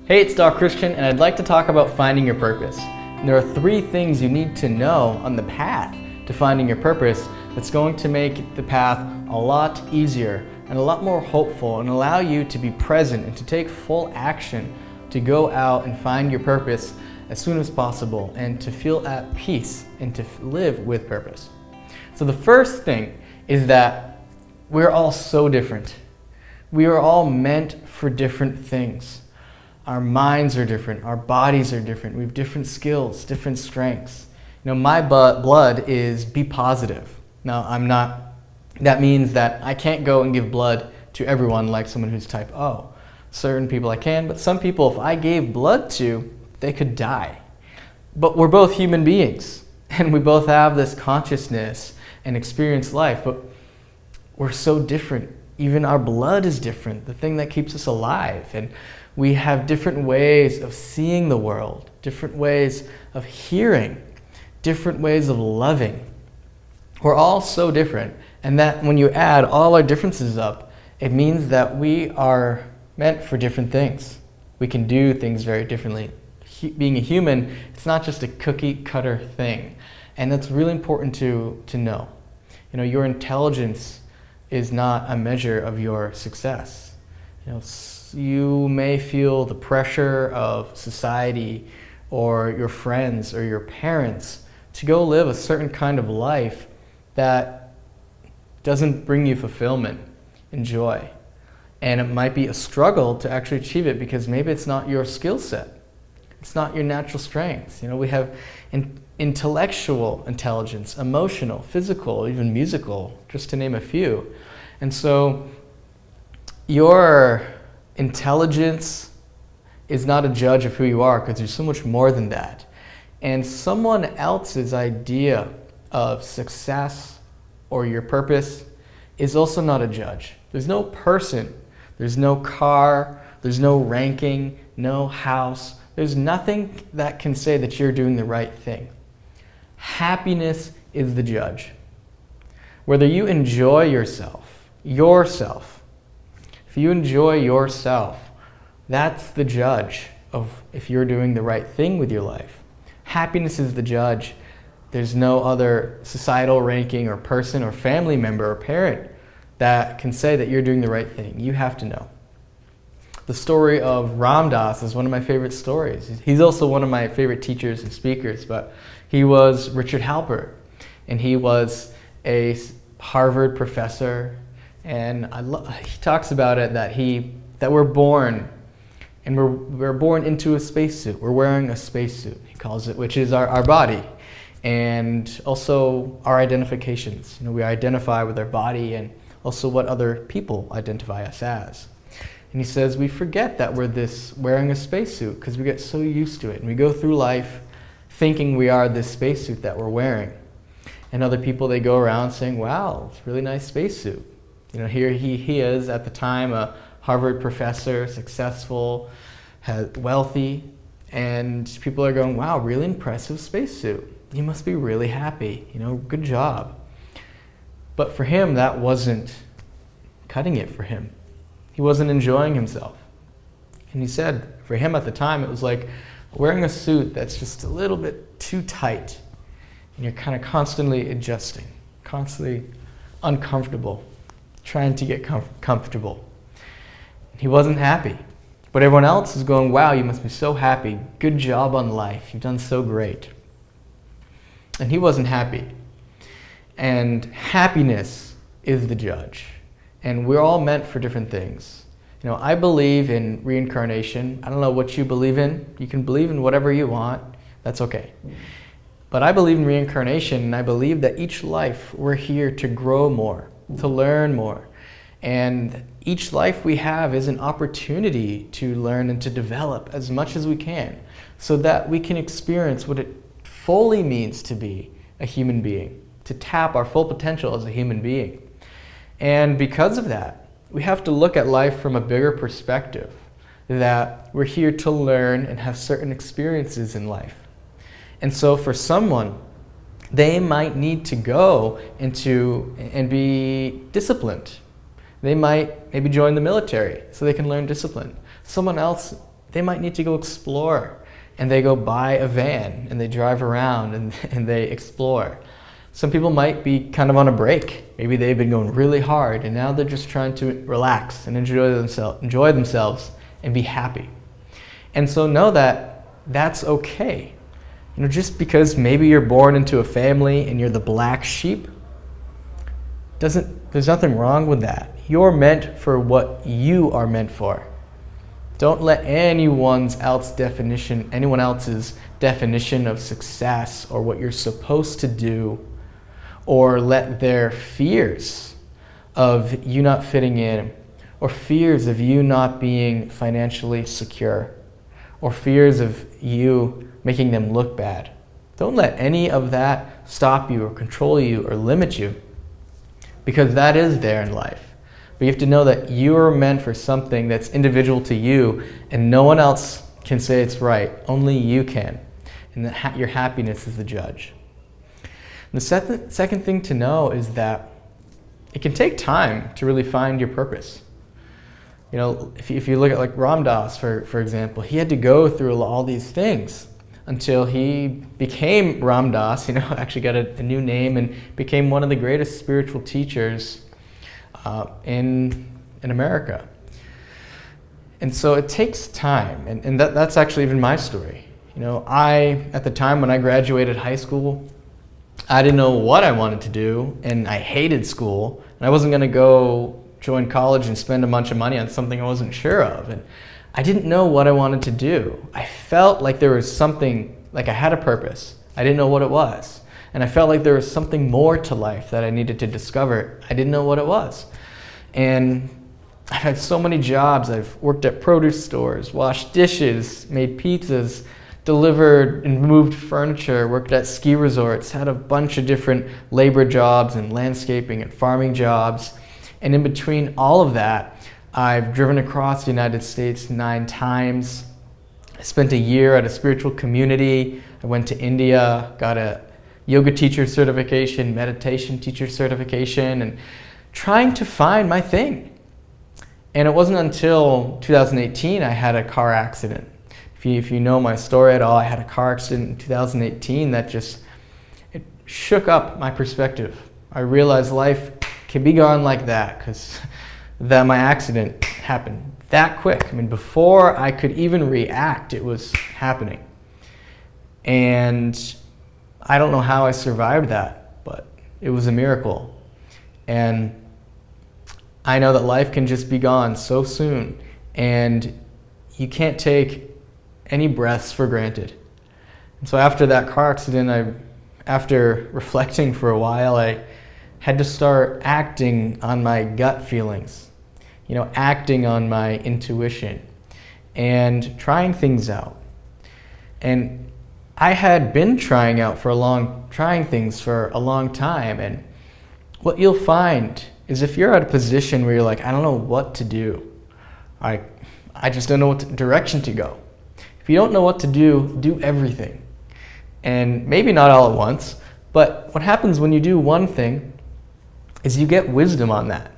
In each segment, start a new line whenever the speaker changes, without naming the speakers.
Hey, it's Dr. Christian, and I'd like to talk about finding your purpose. And there are 3 things you need to know on the path to finding your purpose that's going to make the path a lot easier and a lot more hopeful and allow you to be present and to take full action to go out and find your purpose as soon as possible and to feel at peace and to live with purpose. So the first thing is that we're all so different. We are all meant for different things. Our minds are different, our bodies are different, we have different skills, different strengths. You know, my blood is B positive. Now, that means that I can't go and give blood to everyone like someone who's type O. Certain people I can, but some people, if I gave blood to, they could die. But we're both human beings, and we both have this consciousness and experience life, but we're so different. Even our blood is different, the thing that keeps us alive. And we have different ways of seeing the world, different ways of hearing, different ways of loving. We're all so different, and that when you add all our differences up, it means that we are meant for different things. We can do things very differently. Being a human, it's not just a cookie cutter thing, and that's really important to know. You know, your intelligence is not a measure of your success. You know, you may feel the pressure of society or your friends or your parents to go live a certain kind of life that doesn't bring you fulfillment and joy. And it might be a struggle to actually achieve it because maybe it's not your skill set. It's not your natural strengths. You know, we have intellectual intelligence, emotional, physical, even musical, just to name a few. And so your intelligence is not a judge of who you are because you're so much more than that. And someone else's idea of success or your purpose is also not a judge. There's no person, there's no car, there's no ranking, no house. There's nothing that can say that you're doing the right thing. Happiness is the judge. Whether you enjoy yourself, if you enjoy yourself, that's the judge of if you're doing the right thing with your life. Happiness is the judge. There's no other societal ranking or person or family member or parent that can say that you're doing the right thing. You have to know. The story of Ram Dass is one of my favorite stories. He's also one of my favorite teachers and speakers, but he was Richard Halpert, and he was a Harvard professor, and he talks about it that we're born, and we're born into a spacesuit. We're wearing a spacesuit, he calls it, which is our body, and also our identifications. You know, we identify with our body and also what other people identify us as. And he says we forget that we're wearing a spacesuit because we get so used to it, and we go through life thinking we are this spacesuit that we're wearing. And other people, they go around saying, wow, it's a really nice spacesuit. You know, here he is at the time, a Harvard professor, successful, wealthy, and people are going, wow, really impressive spacesuit. You must be really happy, you know, good job. But for him, that wasn't cutting it for him. He wasn't enjoying himself. And he said, for him at the time, it was like wearing a suit that's just a little bit too tight. And you're kind of constantly adjusting, constantly uncomfortable, trying to get comfortable. He wasn't happy. But everyone else is going, wow, you must be so happy. Good job on life. You've done so great. And he wasn't happy. And happiness is the judge. And we're all meant for different things. You know, I believe in reincarnation. I don't know what you believe in. You can believe in whatever you want. That's okay. But I believe in reincarnation, and I believe that each life we're here to grow more, to learn more. And each life we have is an opportunity to learn and to develop as much as we can so that we can experience what it fully means to be a human being, to tap our full potential as a human being. And because of that, we have to look at life from a bigger perspective, that we're here to learn and have certain experiences in life. And so for someone, they might need to go and be disciplined. They might maybe join the military so they can learn discipline. Someone else they might need to go explore, and they go buy a van and they drive around and they explore. Some people might be kind of on a break. Maybe they've been going really hard and now they're just trying to relax and enjoy themselves and be happy. And so know that that's okay. Just because maybe you're born into a family and you're the black sheep, there's nothing wrong with that. You're meant for what you are meant for. Don't let anyone else's definition of success or what you're supposed to do, or let their fears of you not fitting in, or fears of you not being financially secure, or fears of you making them look bad. Don't let any of that stop you or control you or limit you, because that is there in life. But you have to know that you are meant for something that's individual to you, and no one else can say it's right. Only you can. And that your happiness is the judge. And the second thing to know is that it can take time to really find your purpose. If you look at like Ram Dass, for example, he had to go through all these things until he became Ram Dass, actually got a new name and became one of the greatest spiritual teachers in America. And so it takes time, and that's actually even my story. At the time when I graduated high school, I didn't know what I wanted to do, and I hated school, and I wasn't going to go join college and spend a bunch of money on something I wasn't sure of, and I didn't know what I wanted to do. I felt like there was something, like I had a purpose. I didn't know what it was, and I felt like there was something more to life that I needed to discover. I didn't know what it was. And I've had so many jobs. I've worked at produce stores, washed dishes, made pizzas, delivered and moved furniture, worked at ski resorts, had a bunch of different labor jobs and landscaping and farming jobs. And in between all of that, I've driven across the United States 9 times. I spent a year at a spiritual community. I went to India, got a yoga teacher certification, meditation teacher certification, and trying to find my thing. And it wasn't until 2018 I had a car accident. If you know my story at all, I had a car accident in 2018 that it shook up my perspective. I realized life can be gone like that, because my accident happened that quick. Before I could even react, it was happening. And I don't know how I survived that, but it was a miracle. And I know that life can just be gone so soon, and you can't take any breaths for granted. And so after that car accident, after reflecting for a while, I had to start acting on my gut feelings, acting on my intuition and trying things out. And I had been trying things for a long time. And what you'll find is if you're at a position where you're like, I don't know what to do, I just don't know what direction to go. If you don't know what to do everything. And maybe not all at once, but what happens when you do one thing is you get wisdom on that.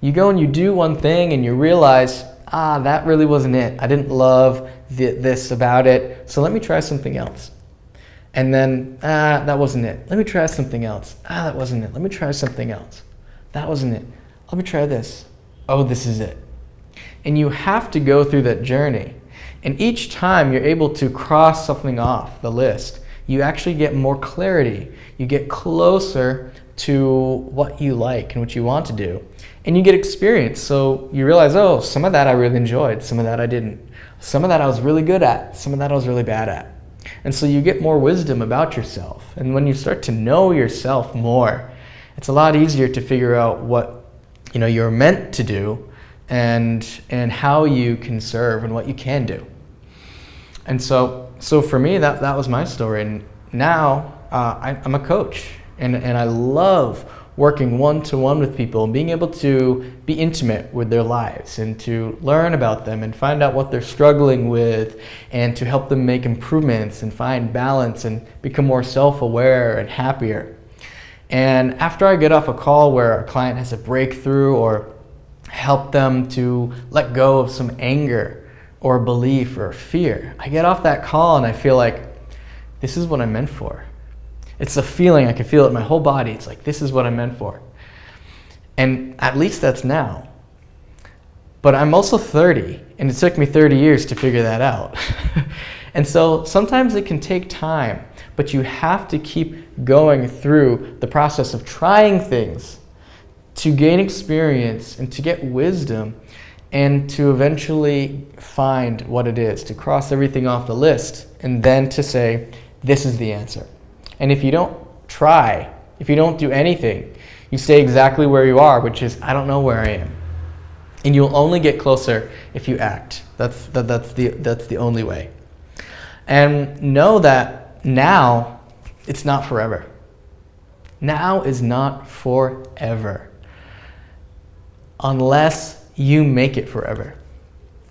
You go and you do one thing and you realize, that really wasn't it. I didn't love this about it, so let me try something else. And then, that wasn't it. Let me try something else. That wasn't it. Let me try something else. That wasn't it. Let me try this. Oh, this is it. And you have to go through that journey. And each time you're able to cross something off the list, you actually get more clarity. You get closer to what you like and what you want to do. And you get experience. So you realize, some of that I really enjoyed, some of that I didn't. Some of that I was really good at, some of that I was really bad at. And so you get more wisdom about yourself. And when you start to know yourself more, it's a lot easier to figure out what you're meant to do and how you can serve and what you can do. And so for me, that was my story. And now I'm a coach, and I love working one-to-one with people and being able to be intimate with their lives and to learn about them and find out what they're struggling with and to help them make improvements and find balance and become more self-aware and happier. And after I get off a call where a client has a breakthrough or help them to let go of some anger or a belief or a fear, I get off that call and I feel like, this is what I'm meant for. It's a feeling, I can feel it in my whole body. It's like, this is what I'm meant for. And at least that's now. But I'm also 30, and it took me 30 years to figure that out. And so sometimes it can take time, but you have to keep going through the process of trying things to gain experience and to get wisdom and to eventually find what it is, to cross everything off the list, and then to say, this is the answer. And if you don't try, if you don't do anything, you stay exactly where you are, which is, I don't know where I am. And you'll only get closer if you act. That's the only way. And know that now, it's not forever. Now is not forever. Unless you make it forever.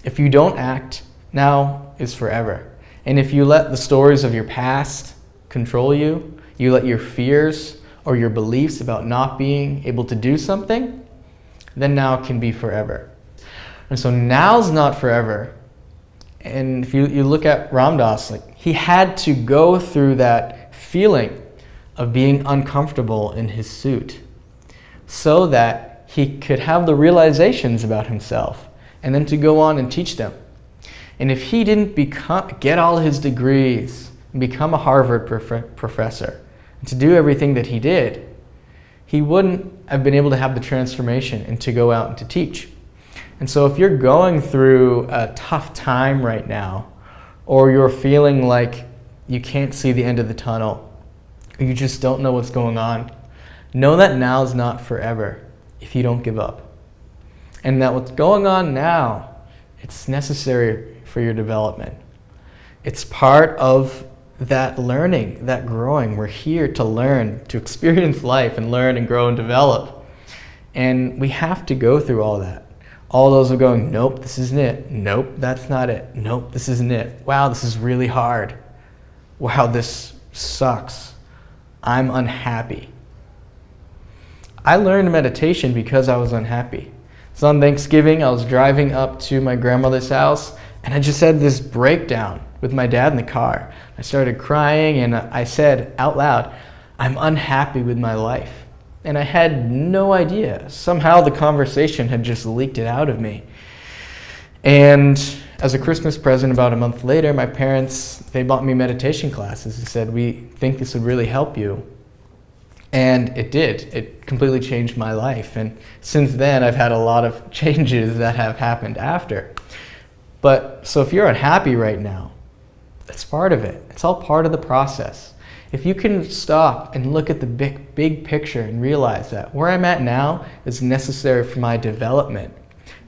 If you don't act, now is forever. And if you let the stories of your past control you, you let your fears or your beliefs about not being able to do something, then now can be forever. And so now's not forever. And if you look at Ram Dass, like, he had to go through that feeling of being uncomfortable in his suit so that he could have the realizations about himself and then to go on and teach them. And if he didn't get all his degrees and become a Harvard professor and to do everything that he did, he wouldn't have been able to have the transformation and to go out and to teach. And so if you're going through a tough time right now, or you're feeling like you can't see the end of the tunnel, or you just don't know what's going on, know that now's not forever if you don't give up. And that what's going on now, it's necessary for your development. It's part of that learning, that growing. We're here to learn, to experience life and learn and grow and develop. And we have to go through all that. All those are going, nope, this isn't it. Nope, that's not it. Nope, this isn't it. Wow, this is really hard. Wow, this sucks. I'm unhappy. I learned meditation because I was unhappy. So on Thanksgiving, I was driving up to my grandmother's house, and I just had this breakdown with my dad in the car. I started crying, and I said out loud, I'm unhappy with my life. And I had no idea. Somehow the conversation had just leaked it out of me. And as a Christmas present about a month later, my parents, they bought me meditation classes and said, we think this would really help you. And it did. It completely changed my life. And since then, I've had a lot of changes that have happened after. But so if you're unhappy right now, that's part of it. It's all part of the process. If you can stop and look at the big picture and realize that where I'm at now is necessary for my development.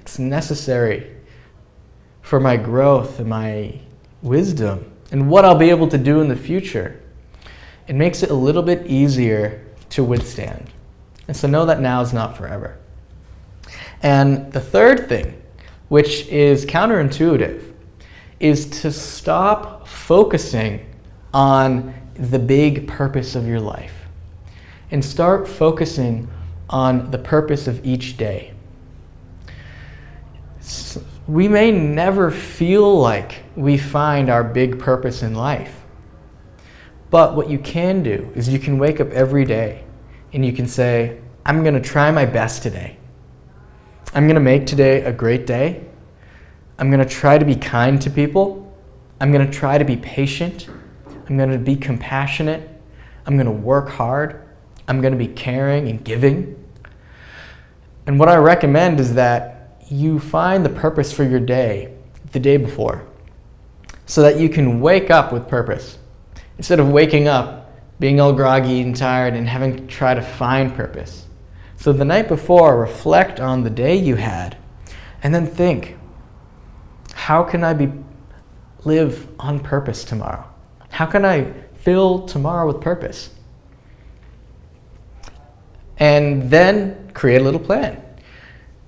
It's necessary for my growth and my wisdom and what I'll be able to do in the future. It makes it a little bit easier to withstand. And so know that now is not forever. And the third thing, which is counterintuitive, is to stop focusing on the big purpose of your life and start focusing on the purpose of each day. We may never feel like we find our big purpose in life, but what you can do is you can wake up every day and you can say, I'm going to try my best today. I'm going to make today a great day. I'm going to try to be kind to people. I'm going to try to be patient. I'm going to be compassionate. I'm going to work hard. I'm going to be caring and giving. And what I recommend is that you find the purpose for your day the day before so that you can wake up with purpose instead of waking up being all groggy and tired and having to try to find purpose. So the night before, reflect on the day you had and then think, how can I live on purpose tomorrow? How can I fill tomorrow with purpose? And then create a little plan.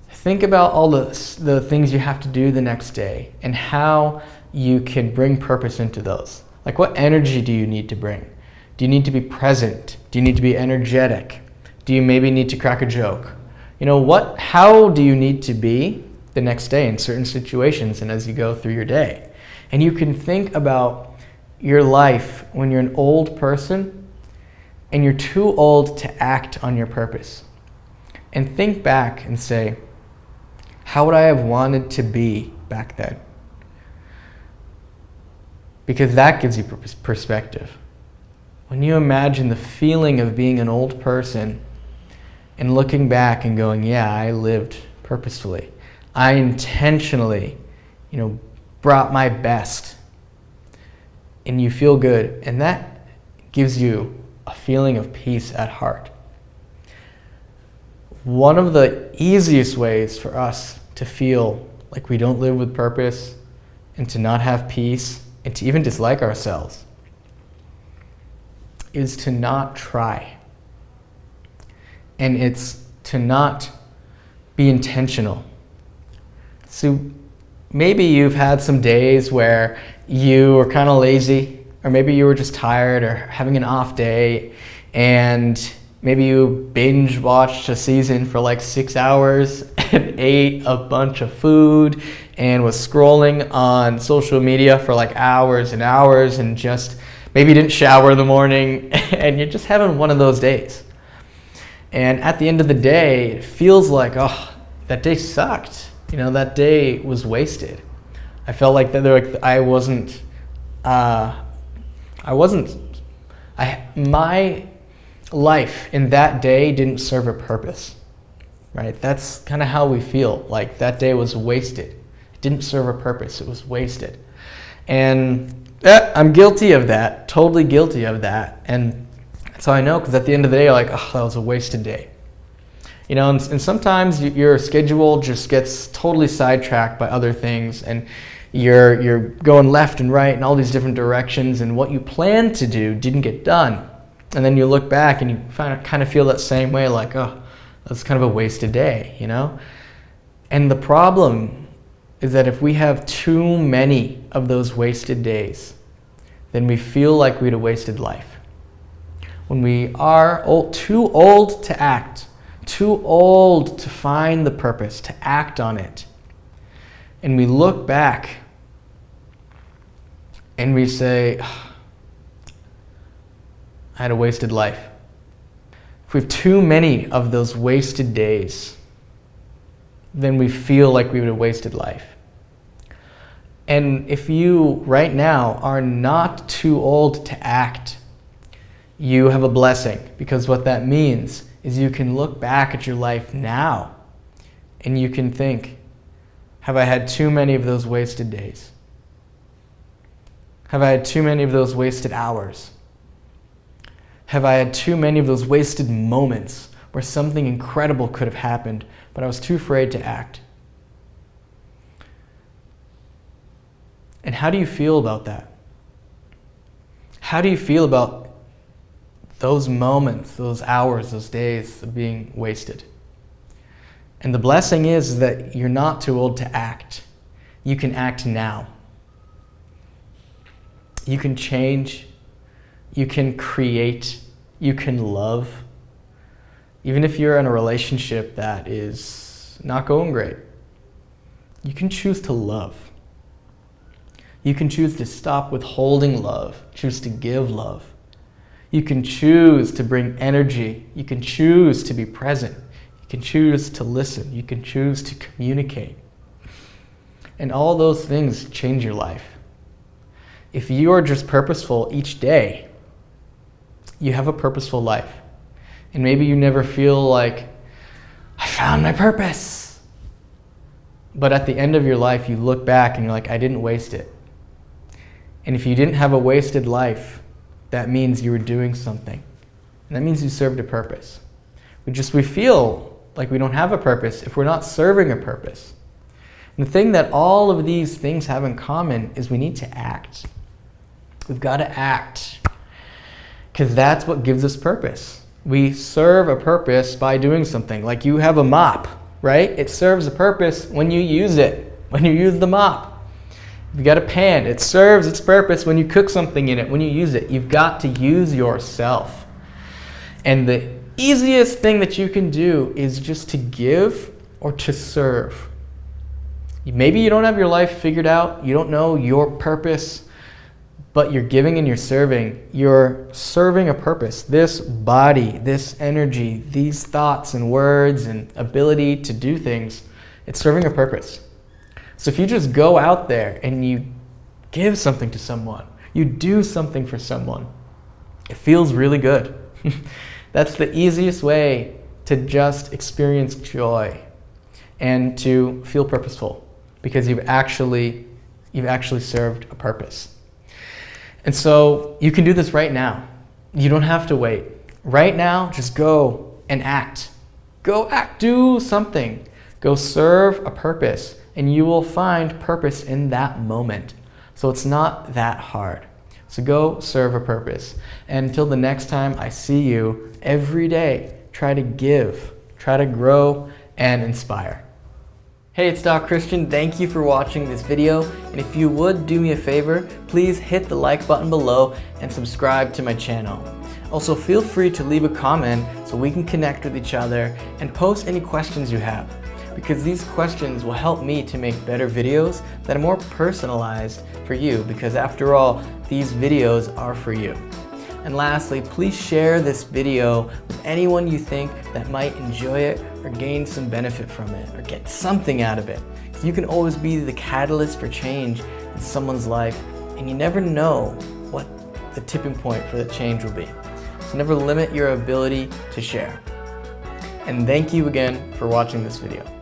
Think about all the things you have to do the next day and how you can bring purpose into those. Like, what energy do you need to bring? Do you need to be present? Do you need to be energetic? Do you maybe need to crack a joke? How do you need to be the next day in certain situations and as you go through your day. And you can think about your life when you're an old person and you're too old to act on your purpose. And think back and say, how would I have wanted to be back then? Because that gives you perspective. When you imagine the feeling of being an old person and looking back and going, yeah, I lived purposefully. I intentionally, brought my best. And you feel good. And that gives you a feeling of peace at heart. One of the easiest ways for us to feel like we don't live with purpose and to not have peace and to even dislike ourselves is to not try. And it's to not be intentional. So maybe you've had some days where you were kind of lazy, or maybe you were just tired or having an off day, and maybe you binge watched a season for like 6 hours and ate a bunch of food and was scrolling on social media for like hours and hours and just maybe didn't shower in the morning and you're just having one of those days. And at the end of the day, it feels like, oh, that day sucked. That day was wasted. I felt like my life in that day didn't serve a purpose, right? That's kind of how we feel, like that day was wasted. It didn't serve a purpose, it was wasted. And I'm guilty of that, totally guilty of that. And that's how I know, because at the end of the day, you're like, oh, that was a wasted day. And sometimes your schedule just gets totally sidetracked by other things, and you're going left and right in all these different directions, and what you planned to do didn't get done. And then you look back and you kind of feel that same way, like, oh, that's kind of a wasted day, And the problem is that if we have too many of those wasted days, then we feel like we had a wasted life. When we are too old to act, too old to find the purpose, to act on it, and we look back and we say, oh, I had a wasted life. If we have too many of those wasted days, then we feel like we had a wasted life. And if you right now are not too old to act, you have a blessing, because what that means is you can look back at your life now and you can think, have I had too many of those wasted days? Have I had too many of those wasted hours? Have I had too many of those wasted moments where something incredible could have happened, but I was too afraid to act? And how do you feel about that? How do you feel about those moments, those hours, those days of being wasted? And the blessing is that you're not too old to act. You can act now. You can change. You can create. You can love. Even if you're in a relationship that is not going great, you can choose to love. You can choose to stop withholding love, choose to give love. You can choose to bring energy. You can choose to be present. You can choose to listen. You can choose to communicate. And all those things change your life. If you are just purposeful each day, you have a purposeful life. And maybe you never feel like, I found my purpose. But at the end of your life, you look back and you're like, I didn't waste it. And if you didn't have a wasted life, that means you were doing something. And that means you served a purpose. We feel like we don't have a purpose if we're not serving a purpose. And the thing that all of these things have in common is we need to act. We've got to act, because that's what gives us purpose. We serve a purpose by doing something. Like you have a mop, right? It serves a purpose when you use it, when you use the mop. You've got a pan. It serves its purpose when you cook something in it, when you use it. You've got to use yourself. And the easiest thing that you can do is just to give or to serve. Maybe you don't have your life figured out, you don't know your purpose, but you're giving and you're serving. You're serving a purpose. This body, this energy, these thoughts and words and ability to do things, it's serving a purpose. So if you just go out there and you give something to someone, you do something for someone, it feels really good. That's the easiest way to just experience joy and to feel purposeful, because you've actually served a purpose. And so you can do this right now. You don't have to wait. Right now, just go and act. Go act, do something. Go serve a purpose, and you will find purpose in that moment. So it's not that hard. So go serve a purpose. And until the next time I see you, every day, try to give, try to grow, and inspire. Hey, it's Doc Christian. Thank you for watching this video. And if you would do me a favor, please hit the like button below and subscribe to my channel. Also, feel free to leave a comment so we can connect with each other and post any questions you have, because these questions will help me to make better videos that are more personalized for you, because after all, these videos are for you. And lastly, please share this video with anyone you think that might enjoy it or gain some benefit from it or get something out of it. Because you can always be the catalyst for change in someone's life, and you never know what the tipping point for the change will be. So never limit your ability to share. And thank you again for watching this video.